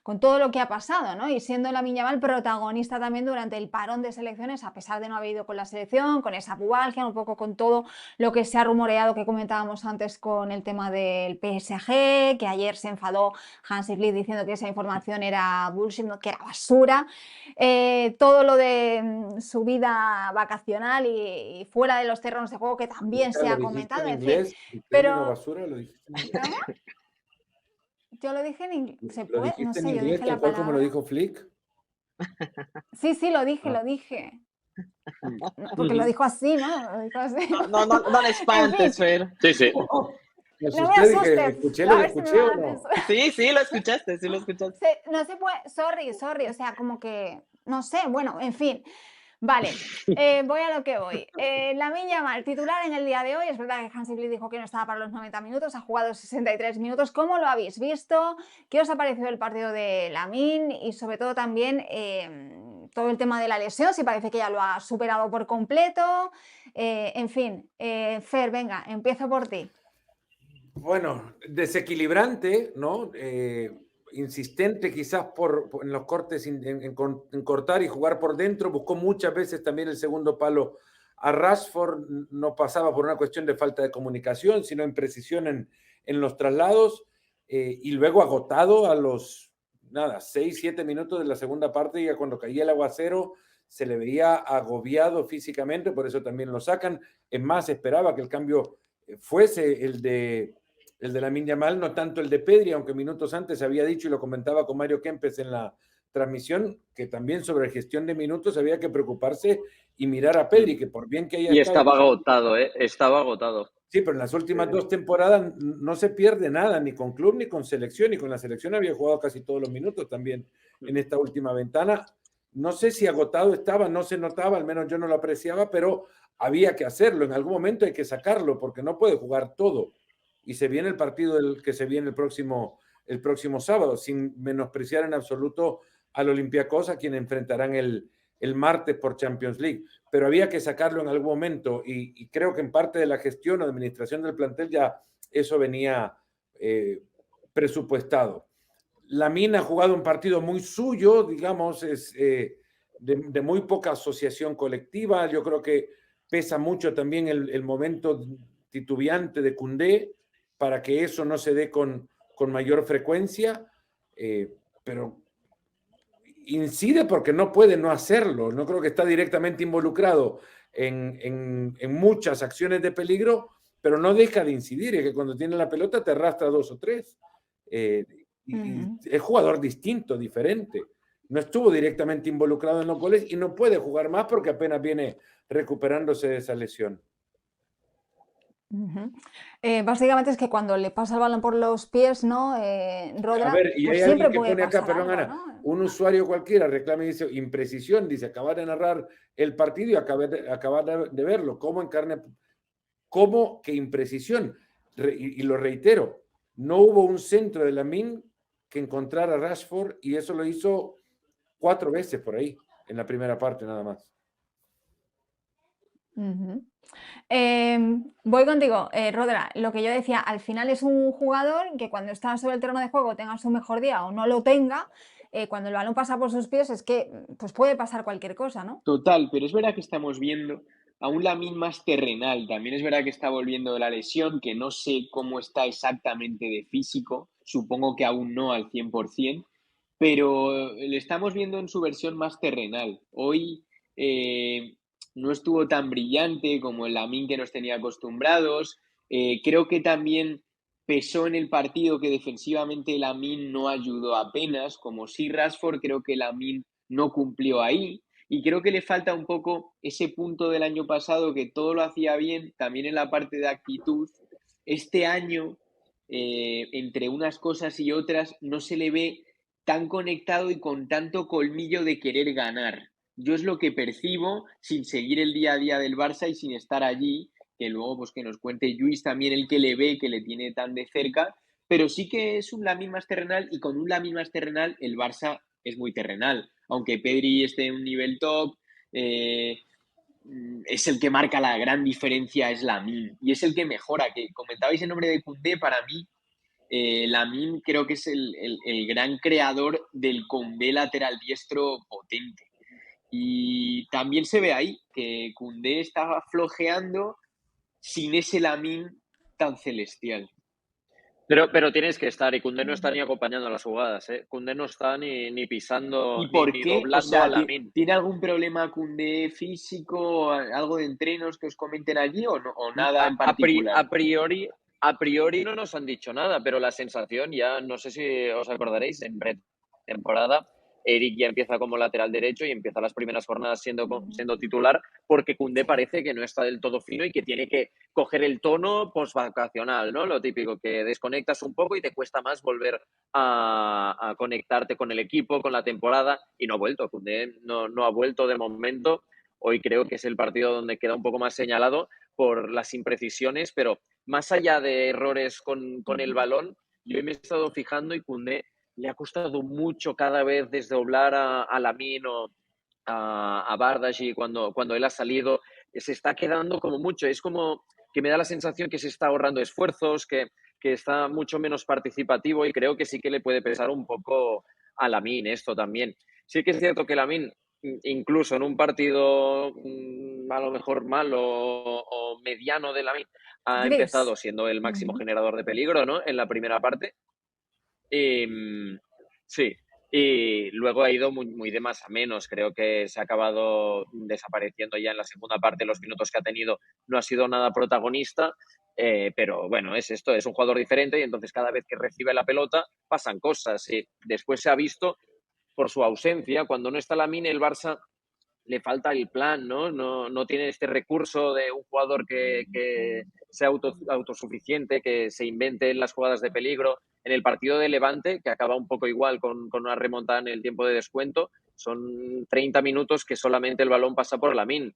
con todo lo que ha pasado, ¿no? Y siendo Lamine Yamal protagonista también durante el parón de selecciones, a pesar de no haber ido con la selección, con esa pubalgia, un poco con todo lo que se ha rumoreado que comentábamos antes con el tema del PSG, que ayer se enfadó Hansi Flick diciendo que esa información era bullshit, que era basura. Todo lo de su vida vacacional y fuera de los terrenos de juego, que también se ¿Lo ha dijiste comentado, en en fin. inglés? ¿El término Pero, basura lo dijiste en inglés? ¿cómo? Yo lo dije en inglés, ¿se ¿Lo puede? No dijiste en sé, yo inglés dije tal la cual como lo palabra. dijo Flick? Sí, sí, lo dije, Ah, lo dije. mm. Porque lo dijo así, ¿no? Lo dijo así. No, no, no le En fin, espantes, Fer. Sí, sí. Me no me asusté, dije, asustes. ¿escuché lo A que ver si me escuché van o a no? censurar. Sí, sí, lo escuchaste, sí lo escuchaste. No se puede, sorry, o sea, como que, no sé, bueno, en fin. Vale, voy a lo que voy. Lamine Yamal, titular en el día de hoy. Es verdad que Hansi Flick dijo que no estaba para los 90 minutos, ha jugado 63 minutos. ¿Cómo lo habéis visto? ¿Qué os ha parecido el partido de Lamine? Y sobre todo también todo el tema de la lesión, si parece que ya lo ha superado por completo. En fin, Fer, venga, empiezo por ti. Bueno, desequilibrante, ¿no? Insistente quizás en los cortes, en cortar y jugar por dentro. Buscó muchas veces también el segundo palo a Rashford. No pasaba por una cuestión de falta de comunicación, sino imprecisión en los traslados. Y luego agotado a los, 6, 7 minutos de la segunda parte, ya cuando caía el aguacero, se le veía agobiado físicamente, por eso también lo sacan. Es más, esperaba que el cambio fuese el de Lamine Yamal, no tanto el de Pedri, aunque minutos antes había dicho y lo comentaba con Mario Kempes en la transmisión, que también sobre gestión de minutos había que preocuparse y mirar a Pedri, que por bien que haya Y estado... estaba agotado, ¿eh? Estaba agotado. Sí, pero en las últimas 2 temporadas no se pierde nada, ni con club ni con selección, y con la selección había jugado casi todos los minutos también en esta última ventana. No sé si agotado estaba, no se notaba, al menos yo no lo apreciaba, pero había que hacerlo. En algún momento hay que sacarlo, porque no puede jugar todo. Y se viene el partido que se viene el próximo sábado, sin menospreciar en absoluto al Olympiacos, a quien enfrentarán el martes por Champions League, pero había que sacarlo en algún momento y creo que en parte de la gestión o administración del plantel ya eso venía presupuestado. Lamine ha jugado un partido muy suyo, digamos, es de muy poca asociación colectiva. Yo creo que pesa mucho también el momento titubeante de Koundé para que eso no se dé con mayor frecuencia, pero incide porque no puede no hacerlo. No creo que está directamente involucrado en muchas acciones de peligro, pero no deja de incidir. Es que cuando tiene la pelota te arrastra 2 o 3. Y es jugador distinto, diferente. No estuvo directamente involucrado en los goles y no puede jugar más porque apenas viene recuperándose de esa lesión. Básicamente es que cuando le pasa el balón por los pies, ¿no? A Rodra, ver, y pues hay siempre alguien que puede pone acá, pasar perdón, algo, Ana, ¿no? un usuario cualquiera reclama y dice imprecisión, dice acabar de narrar el partido y acabar de verlo, ¿cómo que imprecisión? Y lo reitero, no hubo un centro de Lamine que encontrara a Rashford y eso lo hizo 4 veces por ahí, en la primera parte nada más. Voy contigo, Rodra. Lo que yo decía, al final es un jugador que cuando está sobre el terreno de juego tenga su mejor día o no lo tenga, cuando el balón pasa por sus pies es que pues puede pasar cualquier cosa, ¿no? Total, pero es verdad que estamos viendo a un Lamine más terrenal. También es verdad que está volviendo de la lesión, que no sé cómo está exactamente de físico. Supongo que aún no al 100%, pero le estamos viendo en su versión más terrenal. Hoy no estuvo tan brillante como el Lamine que nos tenía acostumbrados. Creo que también pesó en el partido que defensivamente Lamine no ayudó apenas, como si Rashford, creo que Lamine no cumplió ahí. Y creo que le falta un poco ese punto del año pasado que todo lo hacía bien, también en la parte de actitud. Este año, entre unas cosas y otras, no se le ve tan conectado y con tanto colmillo de querer ganar. Yo es lo que percibo sin seguir el día a día del Barça y sin estar allí, que luego pues que nos cuente Lluís también el que le ve, que le tiene tan de cerca, pero sí que es un Lamine más terrenal y con un Lamine más terrenal el Barça es muy terrenal. Aunque Pedri esté en un nivel top, es el que marca la gran diferencia, es Lamine. Y es el que mejora, que comentabais el nombre de Koundé, para mí Lamine creo que es el gran creador del Koundé lateral diestro potente. Y también se ve ahí que Koundé estaba flojeando sin ese Lamine tan celestial. Pero tienes que estar, y Koundé no está ni acompañando las jugadas, ¿eh? Koundé no está ni pisando, ¿Y por ni qué? O doblando a sea, Lamine. ¿tiene algún problema Koundé físico, algo de entrenos que os comenten allí o, no, o nada en particular? A priori no nos han dicho nada, pero la sensación ya, no sé si os acordaréis, en pretemporada, Eric ya empieza como lateral derecho y empieza las primeras jornadas siendo titular, porque Koundé parece que no está del todo fino y que tiene que coger el tono postvacacional, ¿no? Lo típico, que desconectas un poco y te cuesta más volver a conectarte con el equipo, con la temporada, y no ha vuelto. Koundé no ha vuelto de momento. Hoy creo que es el partido donde queda un poco más señalado por las imprecisiones, pero más allá de errores con el balón, yo me he estado fijando y Koundé le ha costado mucho cada vez desdoblar a Lamine o a Bardghji cuando él ha salido. Se está quedando como mucho. Es como que me da la sensación que se está ahorrando esfuerzos, que está mucho menos participativo y creo que sí que le puede pesar un poco a Lamine esto también. Sí que es cierto que Lamine, incluso en un partido a lo mejor malo o mediano de Lamine, ha Gris. empezado siendo el máximo generador de peligro, ¿no? En la primera parte. Sí, y luego ha ido muy de más a menos. Creo que se ha acabado desapareciendo ya en la segunda parte. Los minutos que ha tenido no ha sido nada protagonista, pero bueno, es esto, es un jugador diferente y entonces cada vez que recibe la pelota pasan cosas. Y después se ha visto por su ausencia, cuando no está Lamine, el Barça le falta el plan, ¿no? No tiene este recurso de un jugador que sea autosuficiente, que se invente en las jugadas de peligro. En el partido de Levante, que acaba un poco igual con una remontada en el tiempo de descuento, son 30 minutos que solamente el balón pasa por Lamine.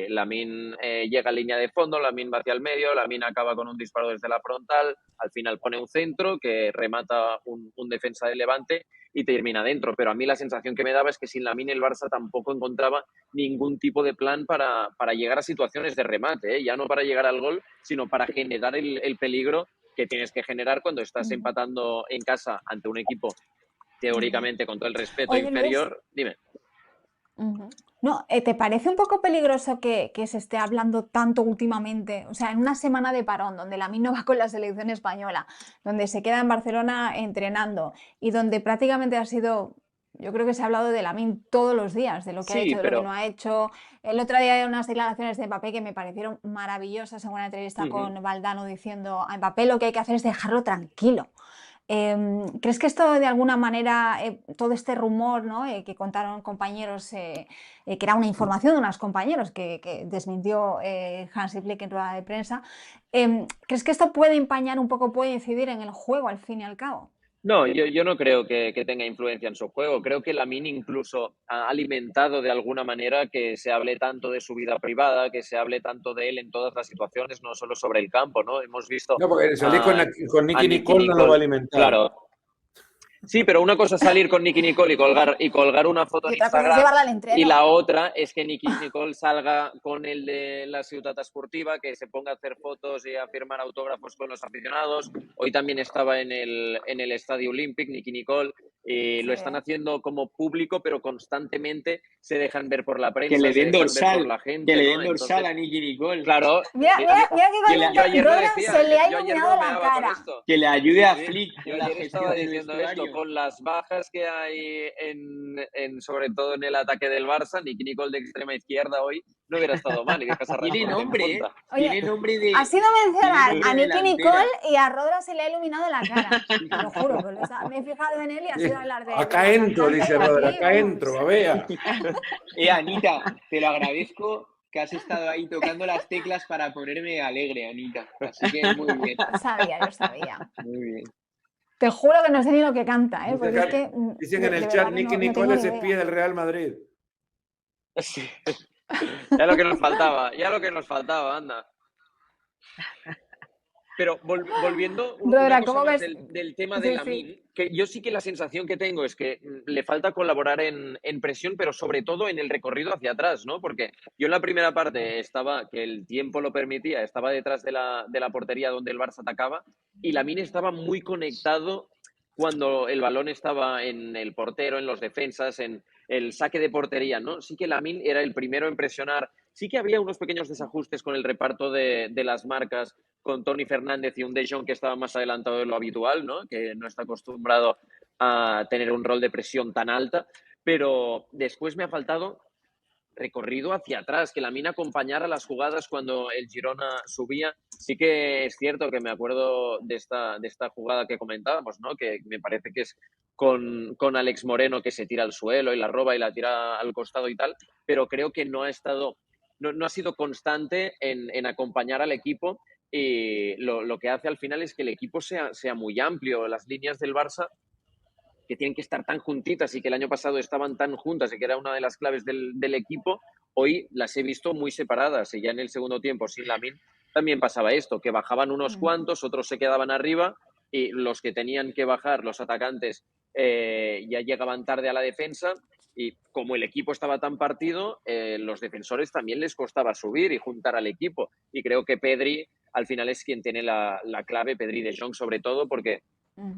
Lamine llega a línea de fondo, Lamine va hacia el medio, Lamine acaba con un disparo desde la frontal, al final pone un centro que remata un defensa de Levante y termina dentro. Pero a mí la sensación que me daba es que sin Lamine el Barça tampoco encontraba ningún tipo de plan para llegar a situaciones de remate, ¿eh? Ya no para llegar al gol, sino para generar el peligro que tienes que generar cuando estás empatando en casa ante un equipo teóricamente, con todo el respeto, Oye, Luis, inferior. Dime. no, ¿te parece un poco peligroso que se esté hablando tanto últimamente? O sea, en una semana de parón, donde Lamine no va con la selección española, donde se queda en Barcelona entrenando y donde prácticamente ha sido, yo creo que se ha hablado de Lamine todos los días, de lo que ha Sí, hecho, de lo que no pero ha hecho. El otro día hay unas declaraciones de Mbappé que me parecieron maravillosas en una entrevista con Valdano diciendo a Mbappé lo que hay que hacer es dejarlo tranquilo. ¿Crees que esto de alguna manera, todo este rumor, ¿no? Que contaron compañeros, que era una información de unos compañeros que desmintió Hansi Flick en rueda de prensa, ¿crees que esto puede empañar un poco, puede incidir en el juego al fin y al cabo? no, yo no creo que tenga influencia en su juego. Creo que Lamine incluso ha alimentado de alguna manera que se hable tanto de su vida privada, que se hable tanto de él en todas las situaciones, no solo sobre el campo, ¿no? Hemos visto No, porque salir con, con a Nicky Nicky Nicole no lo va a Nicole, alimentar. claro. Sí, pero una cosa es salir con Nicky Nicole y colgar una foto Y en otra cosa es Instagram, llevarla al y entreno. la otra es que Nicky Nicole salga con el de la Ciutat Esportiva, que se ponga a hacer fotos y a firmar autógrafos con los aficionados. Hoy también estaba en el Estadio Olímpic, Nicky Nicole. Lo Sí. están haciendo como público, pero constantemente se dejan ver por la Que prensa, le se den dejan ver por dorsal, la que gente, le ¿no? den dorsal a Entonces, Nicky Nicole. claro, Mira, mira, mira que yo igualmente ayer lo Rodra decía, se le ha yo ayer iluminado la bromeaba con cara. esto. Que le ayude a Sí, Flick yo en la ayer gestión estaba del diciendo esto, vestuario. con las bajas que hay sobre todo en el ataque del Barça, Nicky Nicole de extrema izquierda hoy no hubiera estado mal, y que Casarraso Tiene en nombre, ¿eh? punta. Oye, Tiene nombre ha sido tiene mencionar nombre a de Nicky Nicole delantera. y a Rodra se le ha iluminado la cara. Te lo juro, me he fijado en él y ha sido hablar de Acá la entro, cantante dice y Rodra, aquí, acá entro, vamos. babea. Anita, te lo agradezco que has estado ahí tocando las teclas para ponerme alegre, Anita. Así que muy bien, Lo sabía, lo sabía. muy bien. Te juro que no sé ni lo que canta, porque es que Dicen en de el verdad chat, que Nicky no tengo Nicole ni es espía idea. del Real Madrid. Sí. Ya lo que nos faltaba, anda. Pero volviendo una Rodra, cosa ¿cómo más ves? del tema de Sí, sí. Lamine, que yo sí que la sensación que tengo es que le falta colaborar en presión, pero sobre todo en el recorrido hacia atrás, ¿no? Porque yo en la primera parte estaba, que el tiempo lo permitía, estaba detrás de la portería donde el Barça atacaba, y Lamine estaba muy conectado cuando el balón estaba en el portero, en los defensas, en el saque de portería, ¿no? Sí que Lamine era el primero en presionar. Sí que había unos pequeños desajustes con el reparto de las marcas, con Tony Fernández y un De Jong que estaba más adelantado de lo habitual, ¿no? Que no está acostumbrado a tener un rol de presión tan alta. Pero después me ha faltado recorrido hacia atrás, que Lamine acompañara las jugadas cuando el Girona subía. Sí que es cierto que me acuerdo de esta jugada que comentábamos, ¿no? Que me parece que es con Alex Moreno, que se tira al suelo y la roba y la tira al costado y tal, pero creo que no ha sido constante en acompañar al equipo, y lo que hace al final es que el equipo sea muy amplio. Las líneas del Barça, que tienen que estar tan juntitas y que el año pasado estaban tan juntas y que era una de las claves del equipo, hoy las he visto muy separadas, y ya en el segundo tiempo sin Lamine también pasaba esto, que bajaban unos cuantos, otros se quedaban arriba, y los que tenían que bajar, los atacantes, ya llegaban tarde a la defensa, y como el equipo estaba tan partido, los defensores también les costaba subir y juntar al equipo, y creo que Pedri al final es quien tiene la clave, Pedri de Jong sobre todo, porque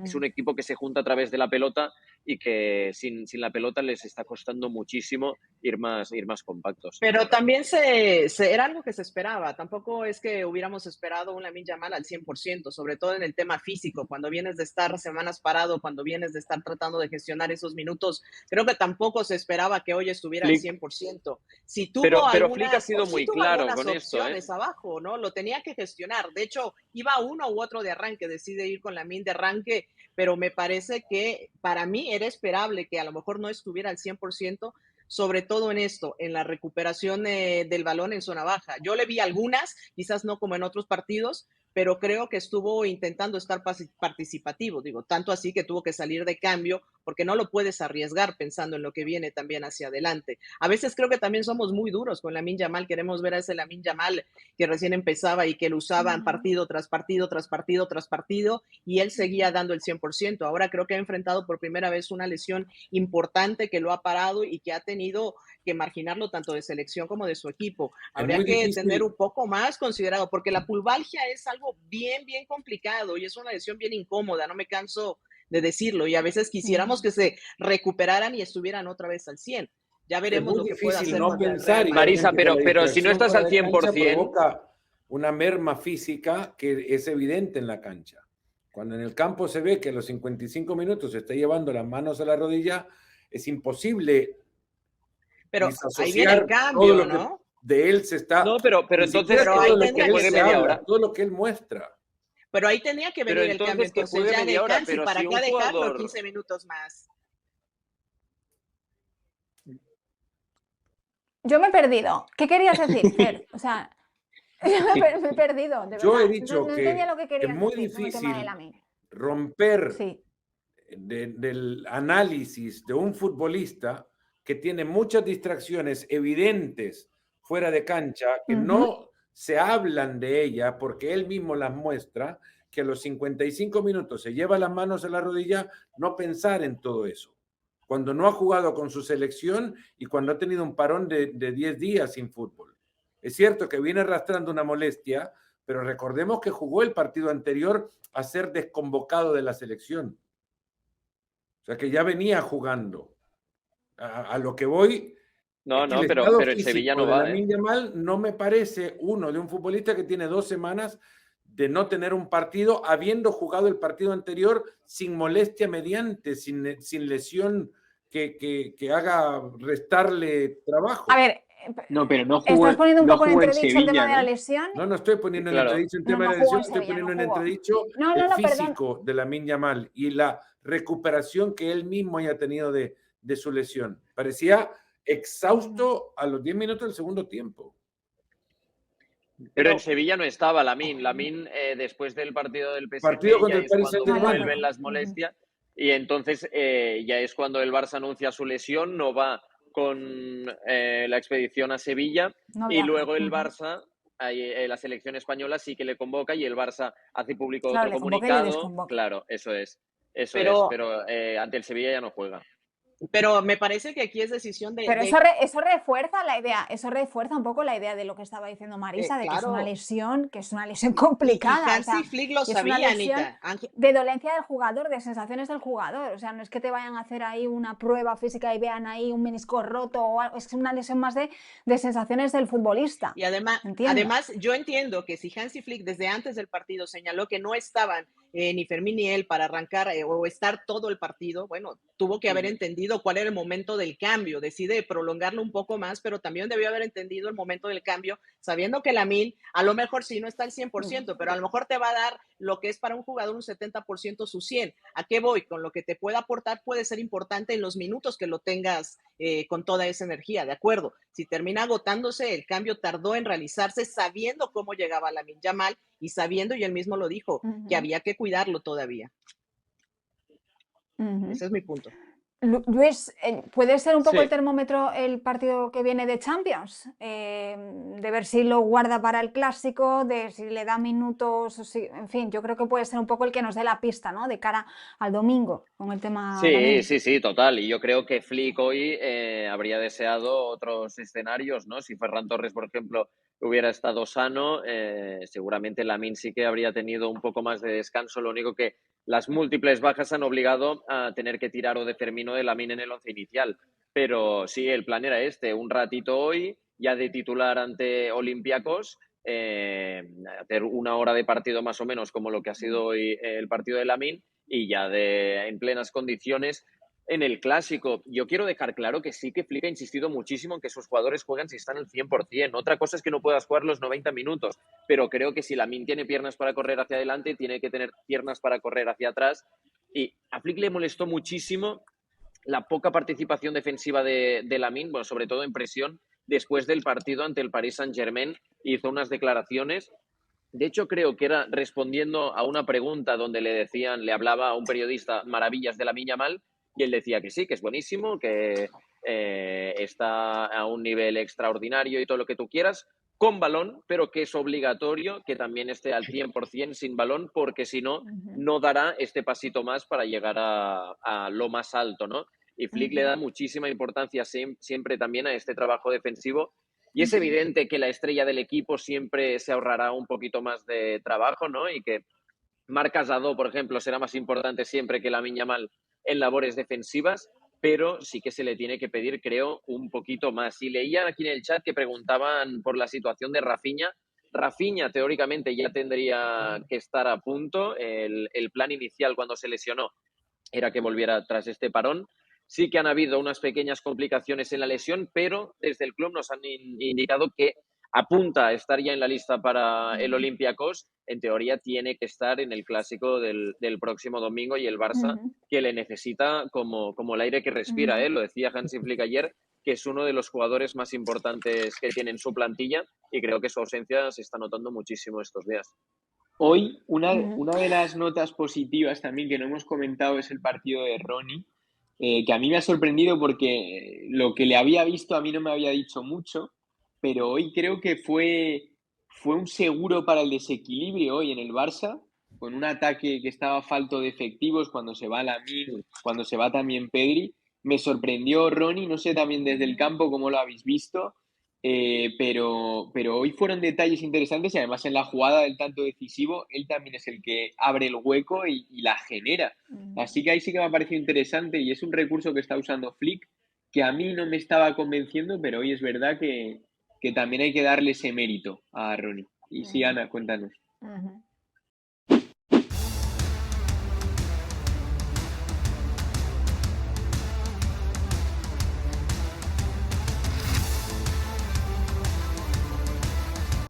es un equipo que se junta a través de la pelota y que sin la pelota les está costando muchísimo ir más compactos. Pero también era algo que se esperaba. Tampoco es que hubiéramos esperado un Lamine Yamal al 100%, sobre todo en el tema físico. Cuando vienes de estar semanas parado, cuando vienes de estar tratando de gestionar esos minutos, creo que tampoco se esperaba que hoy estuviera al 100%. Si tuvo pero Flick ha sido muy claro con esto, opciones abajo, ¿no? Lo tenía que gestionar. De hecho, iba uno u otro de arranque, decide ir con Lamine de arranque, pero me parece que para mí era esperable que a lo mejor no estuviera al 100%, sobre todo en esto, en la recuperación del balón en zona baja. Yo le vi algunas, quizás no como en otros partidos, pero creo que estuvo intentando estar participativo, digo, tanto así que tuvo que salir de cambio, porque no lo puedes arriesgar pensando en lo que viene también hacia adelante. A veces creo que también somos muy duros con Lamine Yamal, queremos ver a ese Lamine Yamal que recién empezaba y que lo usaban partido tras partido, tras partido, tras partido, y él seguía dando el 100%. Ahora creo que ha enfrentado por primera vez una lesión importante que lo ha parado y que ha tenido que marginarlo tanto de selección como de su equipo. Habría que tener un poco más considerado, porque la pulvalgia es algo bien, bien complicado y es una lesión bien incómoda, no me canso de decirlo, y a veces quisiéramos que se recuperaran y estuvieran otra vez al 100. Ya veremos lo que pueda hacer no pensar, Marisa, pero si no estás al 100%, provoca una merma física que es evidente en la cancha. Cuando en el campo se ve que a los 55 minutos se está llevando las manos a la rodilla, es imposible. Pero ahí viene el cambio, todo lo ¿no? Que de él se está. No, pero entonces pero ahí tenía que media hora. Todo lo que él muestra. Pero ahí tenía que venir el cambio, entonces ya de Cansi, ¿para qué dejarlo 15 minutos más? Yo me he perdido. ¿Qué querías decir, Fer? O sea, yo me he perdido, de verdad. Yo he dicho no que lo que es muy difícil romper del análisis de un futbolista que tiene muchas distracciones evidentes fuera de cancha, que no se hablan de ella porque él mismo las muestra, que a los 55 minutos se lleva las manos a la rodilla, no pensar en todo eso. Cuando no ha jugado con su selección y cuando ha tenido un parón de 10 días sin fútbol. Es cierto que viene arrastrando una molestia, pero recordemos que jugó el partido anterior a ser desconvocado de la selección. O sea que ya venía jugando. A lo que voy... pero en Sevilla no va. Lamine Yamal no me parece uno de un futbolista que tiene 2 semanas de no tener un partido, habiendo jugado el partido anterior sin molestia mediante, sin lesión que haga restarle trabajo. A ver, no, pero no jugó. ¿estás poniendo un poco en entredicho Sevilla, el tema de la lesión? No estoy poniendo en entredicho el tema de la lesión, estoy poniendo en entredicho el físico de Lamine Yamal y la recuperación que él mismo haya tenido de su lesión. Parecía exhausto a los 10 minutos del segundo tiempo. Pero en Sevilla no estaba Lamine. Lamine, después del partido del PSG, partido contra ya el es Paris cuando Saint-Germain. vuelven las molestias. Y entonces ya es cuando el Barça anuncia su lesión, no va con la expedición a Sevilla. Y luego el Barça, la selección española sí que le convoca y el Barça hace público otro comunicado. Claro, eso es. Pero ante el Sevilla ya no juega. Pero me parece que aquí es decisión Pero de eso refuerza la idea, eso refuerza un poco la idea de lo que estaba diciendo Marisa, de claro. que es una lesión Y complicada, o Hansi sea, Flick lo y es una sabía, lesión Anita. de dolencia del jugador, de sensaciones del jugador, o sea, no es que te vayan a hacer ahí una prueba física y vean ahí un menisco roto o algo, es una lesión más de sensaciones del futbolista, Y además, entiendo. yo entiendo que si Hansi Flick desde antes del partido señaló que no estaban ni Fermín ni él para arrancar o estar todo el partido, bueno, tuvo que haber entendido cuál era el momento del cambio, decide prolongarlo un poco más, pero también debió haber entendido el momento del cambio, sabiendo que Lamine a lo mejor sí no está al 100%, pero a lo mejor te va a dar lo que es para un jugador un 70% su 100. ¿A qué voy? Con lo que te pueda aportar puede ser importante en los minutos que lo tengas con toda esa energía, ¿de acuerdo? Si termina agotándose, el cambio tardó en realizarse sabiendo cómo llegaba Lamine Yamal y sabiendo, y él mismo lo dijo, que había que cuidarlo todavía. Ese es mi punto. Luis, ¿puede ser un poco el Sí. termómetro el partido que viene de Champions? De ver si lo guarda para el clásico, de si le da minutos, en fin, yo creo que puede ser un poco el que nos dé la pista, ¿no? De cara al domingo con el tema Sí, Lamine. sí, sí, total. Y yo creo que Flick hoy habría deseado otros escenarios, ¿no? Si Ferran Torres, por ejemplo, hubiera estado sano, seguramente Lamine sí que habría tenido un poco más de descanso. Lo único que las múltiples bajas han obligado a tener que tirar o de Fermín o de Lamine en el once inicial. Pero sí, el plan era este, un ratito hoy, ya de titular ante Olympiacos, hacer una hora de partido más o menos como lo que ha sido hoy el partido de Lamine y ya en plenas condiciones en el clásico. Yo quiero dejar claro que sí que Flick ha insistido muchísimo en que sus jugadores juegan si están al 100%. Otra cosa es que no puedas jugar los 90 minutos, pero creo que si Lamine tiene piernas para correr hacia adelante, tiene que tener piernas para correr hacia atrás. Y a Flick le molestó muchísimo la poca participación defensiva de Lamine, bueno, sobre todo en presión, después del partido ante el Paris Saint-Germain. Hizo unas declaraciones. De hecho, creo que era respondiendo a una pregunta donde le hablaba a un periodista maravillas de Lamine Yamal, y él decía que sí, que es buenísimo, que está a un nivel extraordinario y todo lo que tú quieras, con balón, pero que es obligatorio que también esté al 100% sin balón, porque si no, no dará este pasito más para llegar a lo más alto, ¿no? Y Flick le da muchísima importancia siempre también a este trabajo defensivo y es evidente que la estrella del equipo siempre se ahorrará un poquito más de trabajo, ¿no? Y que Marc Casado, por ejemplo, será más importante siempre que Lamine Yamal en labores defensivas, pero sí que se le tiene que pedir, creo, un poquito más. Y leía aquí en el chat que preguntaban por la situación de Rafinha. Rafinha, teóricamente, ya tendría que estar a punto. El plan inicial cuando se lesionó era que volviera tras este parón. Sí que han habido unas pequeñas complicaciones en la lesión, pero desde el club nos han indicado que apunta a estar ya en la lista para el Olympiacos. En teoría tiene que estar en el clásico del próximo domingo y el Barça que le necesita como el aire que respira. Lo decía Hansi Flick ayer, que es uno de los jugadores más importantes que tiene en su plantilla y creo que su ausencia se está notando muchísimo estos días. Hoy, una de las notas positivas también que no hemos comentado es el partido de Ronnie, que a mí me ha sorprendido porque lo que le había visto a mí no me había dicho mucho, pero hoy creo que fue un seguro para el desequilibrio hoy en el Barça, con un ataque que estaba falto de efectivos cuando se va Lamine, cuando se va también Pedri. Me sorprendió Ronnie, no sé también desde el campo cómo lo habéis visto, pero hoy fueron detalles interesantes y además en la jugada del tanto decisivo, él también es el que abre el hueco y la genera. Así que ahí sí que me ha parecido interesante y es un recurso que está usando Flick que a mí no me estaba convenciendo, pero hoy es verdad que también hay que darle ese mérito a Ronnie. Y sí, Ana, cuéntanos.